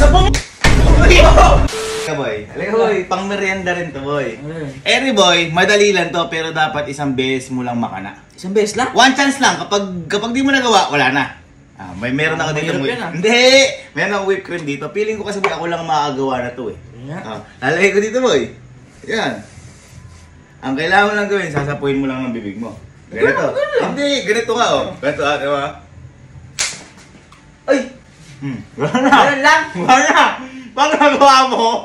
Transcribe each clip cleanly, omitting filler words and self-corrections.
Nasabong! Boy, boy, pang merienda rin to, boy. Eri boy, madali lang to, pero dapat isang beses mo lang makana. Isang beses lang? One chance lang, kapag di mo nagawa, wala na. Meron ako dito, boy. Hindi! Meron ako whipped cream dito. Feeling ko kasi boy, ako lang makagawa na to eh. Lalagay ko dito, boy. Yan. Ang kailangan mo lang gawin, sasapuin mo lang ng bibig mo. Ganito. Hindi, ganito nga oh. Ganito ah, diba? Ay! Wala na. Ganun lang? Wala na. Pag nagawa mo,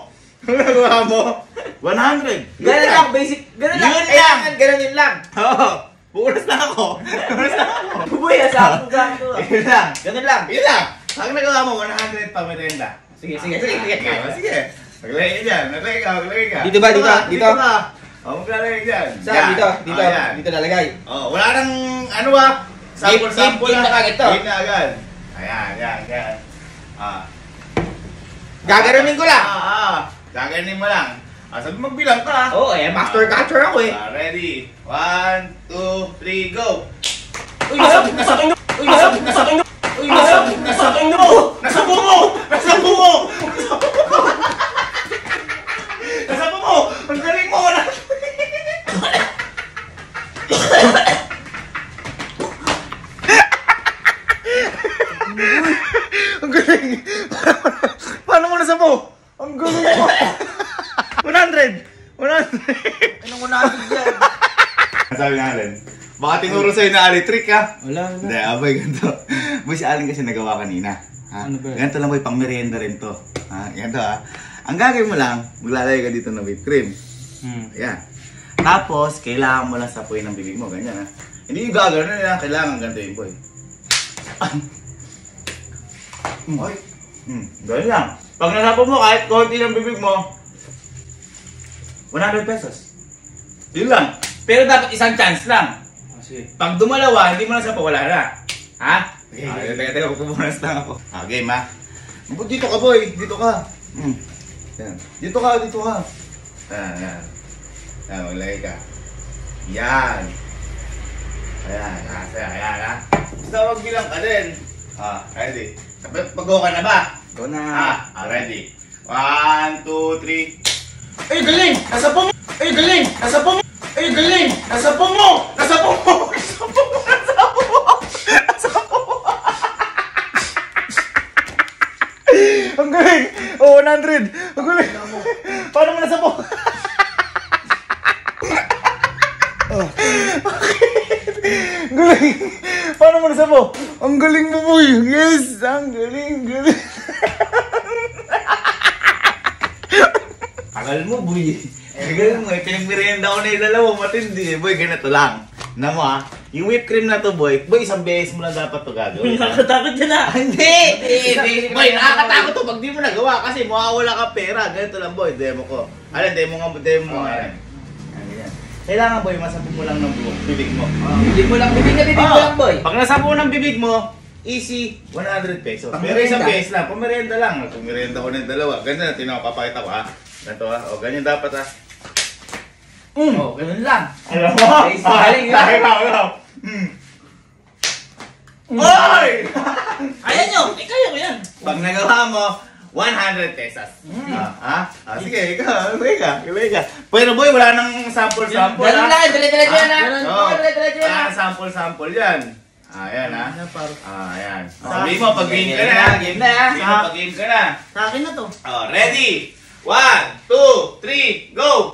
100. Ganun lang, basic. Ganun lang. Yun lang. Ganun yun lang. Oo. Punas na ako. Punas na ako. Buboy, asapong to. Yun lang. Ganun lang. Yun lang. Pag nagawa mo, 100 pa merienda. Sige. Sige. Maglagay ka dyan. Maglagay ka. Dito ba? Dito? Dito ka. Maglalagay dyan. Saan? Dito lalagay. Wala nang ano ba? Sample Game na kagad to. Game na agad. Ayan. Gaganunin ko lang. Gaganunin mo lang. Sabi magbilang ka. Oo, master catcher ako eh. Ready? 1, 2, 3, go! Uy, nasabing mo! Uy, nasabing mo! Uy, nasabing mo! Nasabong mo! Nasabong mo! Nasabong mo! Ang galing mo! Ang galing! Paano mo nasabo? Ang galing mo! 100! Anong 100 yan? Sabi nga Allen, baka tinuro sa'yo na Ali trick ha? Wala. Hindi, abay ganito. Boy, si Allen kasi nagawa kanina. Ano ba? Ganito lang boy, pang merienda rin to. Ganito ha. Ang gagawin mo lang, maglalagay ka dito ng whipped cream. Ayan. Tapos, kailangan mo lang sapuin ng bibig mo. Ganyan ha. Hindi yung gagawin na kailangan ganito yun boy. Oy. Ganyan lang. Pag nasapo mo, kahit konti ng bibig mo, 100 pesos. Yun lang. Pero dapat isang chance lang. Sige. Pag dumalawa, hindi mo na sapo, wala na. Ha? Teka, pupunas lang ako. Game ha. Dito ka boy, dito ka. Yan. Dito ka. Yan. Yan, maglagay ka. Yan. Ayan ha. Basta magbilang ka din. Ready? Mag-go ka na ba? Go na. Ready? 1, 2, 3. Ay, galing! Nasabong! Ay, galing! Nasabong! Ay, galing! Nasabong mo! Nasabong mo! Ang galing! 100! Ang galing! Paano mo nasabong? Ang galing! Paano mo nasabong? Ang galing mo boy! Yes! Ang galing! Tagal mo boy! Galing mo eh! Pinagmerienda ko na yung dalawa. Matindi eh! Boy, ganito lang. Alam mo yung whipped cream na to boy, isang beses mo lang dapat to gagawin. Nakakatakot yan na! Hindi! Boy, nakakatakot to pag di mo nagawa kasi mawawala ka pera. Ganito lang boy, demo ko. Demo mo. Kailangan boy, masapo mo lang ng bibig mo. Bibig mo lang boy. Pag nasapo ng bibig mo, easy, 100 pesos. Pero isang beses lang, pumerienda lang. Pumerienda ko ng dalawa. Ganyan na, tinapapakita ko ha. Ganito ha, ganyan dapat ha. Ganun lang. Alam mo? Galing yun. Oy! Ayan nyo! Kaya ko yan. Pag nagawa mo, 100 pesos. Sige, ikaw. Pero boy, wala nang sample. Ganun lang, dali-dali yan ha. Wala nang sample yan. Ayan ha. Ayan. Sabi mo, pag-game ka na. Game na ha. Pag-game ka na. Sa akin na to. Ready? 1, 2, 3, go!